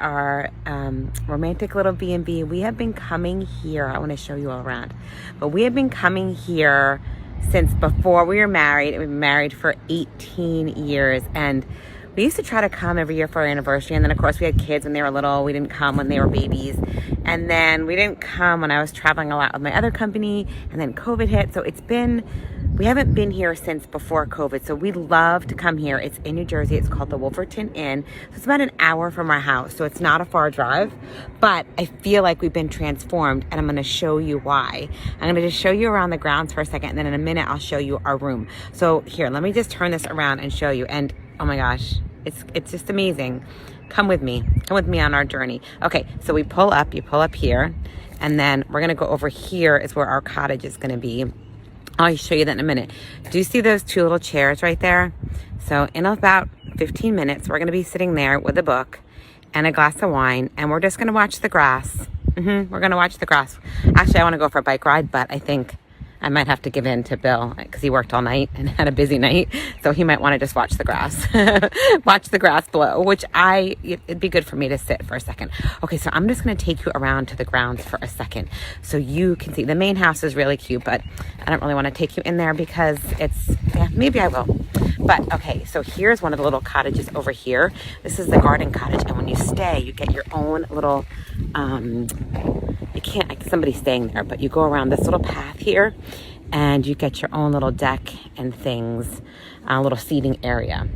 our romantic little B&B. We have been coming here. I want to show you all around. But we have been coming here since before we were married. We've been married for 18 years. And we used to try to come every year for our anniversary. And then, of course, we had kids when they were little. We didn't come when they were babies. And then we didn't come when I was traveling a lot with my other company. And then COVID hit. So we haven't been here since before COVID. So we love to come here. It's in New Jersey. It's called the Wolverton Inn. So it's about an hour from our house. So it's not a far drive. But I feel like we've been transformed. And I'm going to show you why. I'm going to just show you around the grounds for a second. And then in a minute, I'll show you our room. So here, let me just turn this around and show you. And oh my gosh, it's just amazing. Come with me on our journey. Okay, so you pull up here, and then we're gonna go over here is where our cottage is gonna be. I'll show you that in a minute. Do you see those two little chairs right there? So in about 15 minutes, we're gonna be sitting there with a book and a glass of wine, and we're just gonna watch the grass. We're gonna watch the grass. Actually, I wanna go for a bike ride, but I think I might have to give in to Bill because he worked all night and had a busy night. So he might want to just watch the grass, watch the grass blow, which it'd be good for me to sit for a second. Okay, so I'm just going to take you around to the grounds for a second so you can see. The main house is really cute, but I don't really want to take you in there because maybe I will. But okay, so here's one of the little cottages over here. This is the Garden Cottage. And when you stay, you get your own little, you can't, somebody's staying there, but you go around this little path here and you get your own little deck and things, a little seating area.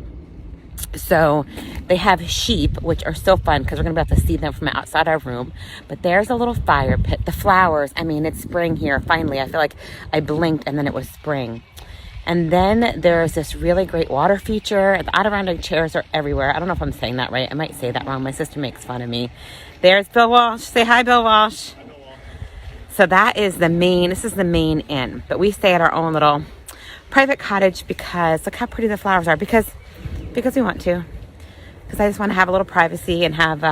So they have sheep, which are so fun because we're going to be able to see them from outside our room. But there's a little fire pit. The flowers, I mean, it's spring here. Finally, I feel like I blinked and then it was spring. And then there's this really great water feature. The Adirondack chairs are everywhere. I don't know if I'm saying that right. I might say that wrong. My sister makes fun of me. There's Bill Walsh. Say hi, Bill Walsh. So this is the main inn. But we stay at our own little private cottage because look how pretty the flowers are. Because we want to. Because I just want to have a little privacy and have,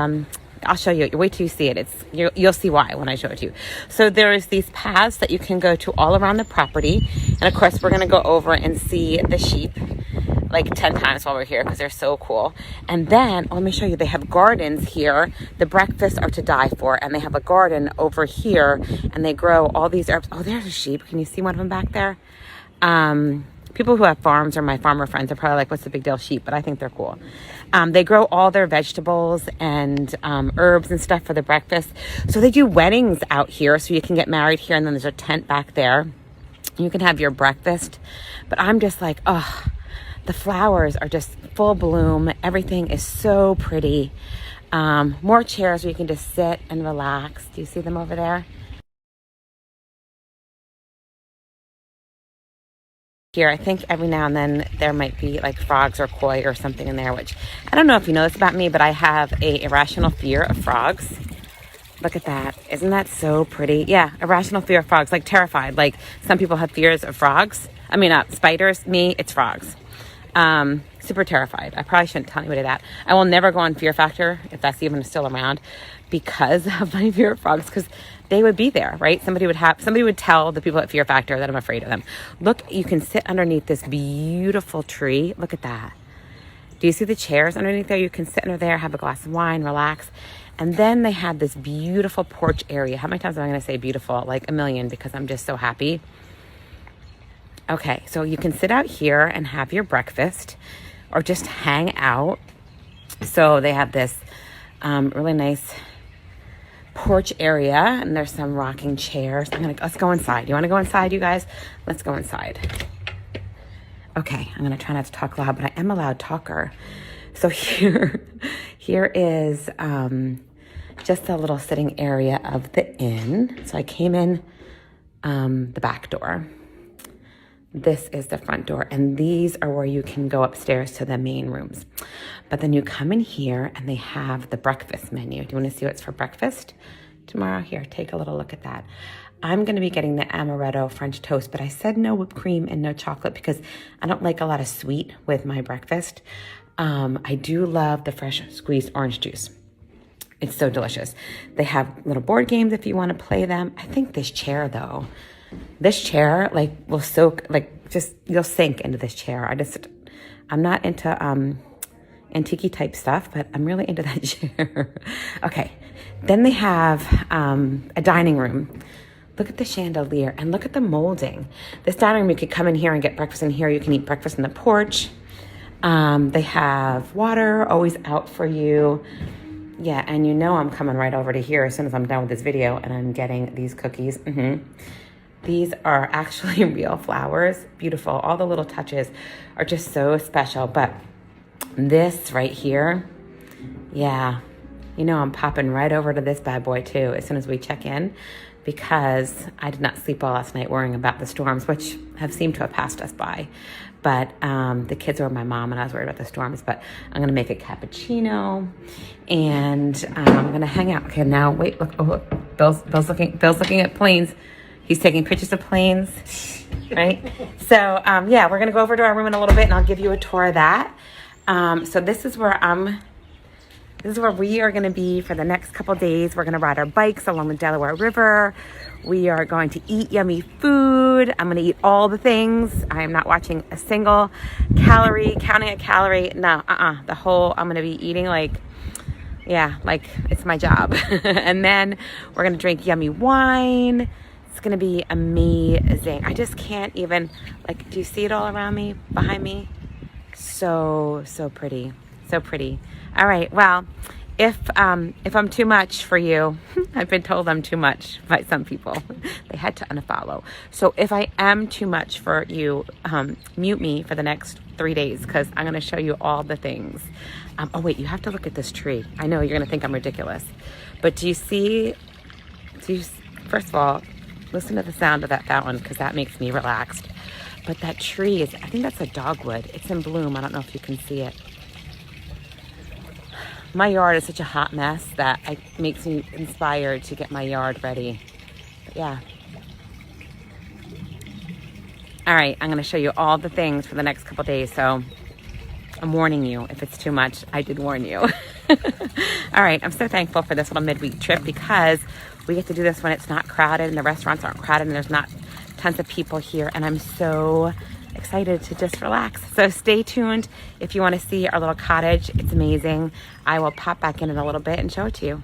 I'll show you. Wait till you see it. You'll see why when I show it to you. So there's these paths that you can go to all around the property. And of course, we're going to go over and see the sheep like 10 times while we're here because they're so cool. And then, let me show you, they have gardens here. The breakfasts are to die for. And they have a garden over here and they grow all these herbs. Oh, there's a sheep. Can you see one of them back there? People who have farms or my farmer friends are probably like, what's the big deal, sheep? But I think they're cool. They grow all their vegetables and herbs and stuff for the breakfast. So they do weddings out here. So you can get married here. And then there's a tent back there. You can have your breakfast. But I'm just like, oh, the flowers are just full bloom. Everything is so pretty. More chairs where you can just sit and relax. Do you see them over there? Here, I think every now and then there might be like frogs or koi or something in there, which I don't know if you know this about me, but I have a irrational fear of frogs. Look at that. Isn't that so pretty? Yeah, irrational fear of frogs, like terrified. Like some people have fears of frogs. I mean, spiders. Me, it's frogs. Super terrified. I probably shouldn't tell anybody that. I will never go on Fear Factor, if that's even still around, because of my fear of frogs, because they would be there, right? Somebody would tell the people at Fear Factor that I'm afraid of them. Look, you can sit underneath this beautiful tree. Look at that. Do you see the chairs underneath there? You can sit under there, have a glass of wine, relax. And then they have this beautiful porch area. How many times am I going to say beautiful? Like a million, because I'm just so happy. Okay, so you can sit out here and have your breakfast or just hang out. So they have this really nice porch area and there's some rocking chairs. Let's go inside. You want to go inside, you guys? Let's go inside. Okay, I'm going to try not to talk loud, but I am a loud talker. So here is just a little sitting area of the inn. So I came in the back door. This is the front door, and these are where you can go upstairs to the main rooms. But then you come in here, and they have the breakfast menu. Do you want to see what's for breakfast tomorrow? Here, take a little look at that. I'm going to be getting the amaretto French toast, but I said no whipped cream and no chocolate because I don't like a lot of sweet with my breakfast. I do love the fresh squeezed orange juice. It's so delicious. They have little board games if you want to play them. I think this chair, though, will soak, you'll sink into this chair. I'm not into antique type stuff, but I'm really into that chair. Okay, then they have a dining room. Look at the chandelier and look at the molding. This dining room, you could come in here and get breakfast in here. You can eat breakfast on the porch. They have water always out for you. Yeah, and you know I'm coming right over to here as soon as I'm done with this video, and I'm getting these cookies. These are actually real flowers. Beautiful. All the little touches are just so special. But this right here, yeah, you know I'm popping right over to this bad boy too as soon as we check in, because I did not sleep well last night worrying about the storms, which have seemed to have passed us by. But the kids were with my mom and I was worried about the storms. But I'm going to make a cappuccino and I'm going to hang out. Okay, now wait, look, oh, look, Bill's looking at planes. He's taking pictures of planes, right? So yeah, we're going to go over to our room in a little bit and I'll give you a tour of that. So this is where we are going to be for the next couple days. We're going to ride our bikes along the Delaware River. We are going to eat yummy food. I'm going to eat all the things. I am not watching a single calorie, counting a calorie. No, I'm going to be eating like it's my job. And then we're going to drink yummy wine. It's going to be amazing. I just can't even, do you see it all around me, behind me? So pretty. So pretty. All right. Well, if I'm too much for you, I've been told I'm too much by some people. They had to unfollow. So if I am too much for you, mute me for the next 3 days, because I'm going to show you all the things. Oh, wait, you have to look at this tree. I know you're going to think I'm ridiculous. But first of all, listen to the sound of that fountain, because that makes me relaxed. But that tree I think that's a dogwood. It's in bloom. I don't know if you can see it. My yard is such a hot mess that it makes me inspired to get my yard ready. But yeah. All right, I'm going to show you all the things for the next couple days. So I'm warning you if it's too much. I did warn you. All right, I'm so thankful for this little midweek trip, because we get to do this when it's not crowded and the restaurants aren't crowded and there's not tons of people here. And I'm so excited to just relax. So stay tuned if you want to see our little cottage. It's amazing. I will pop back in a little bit and show it to you.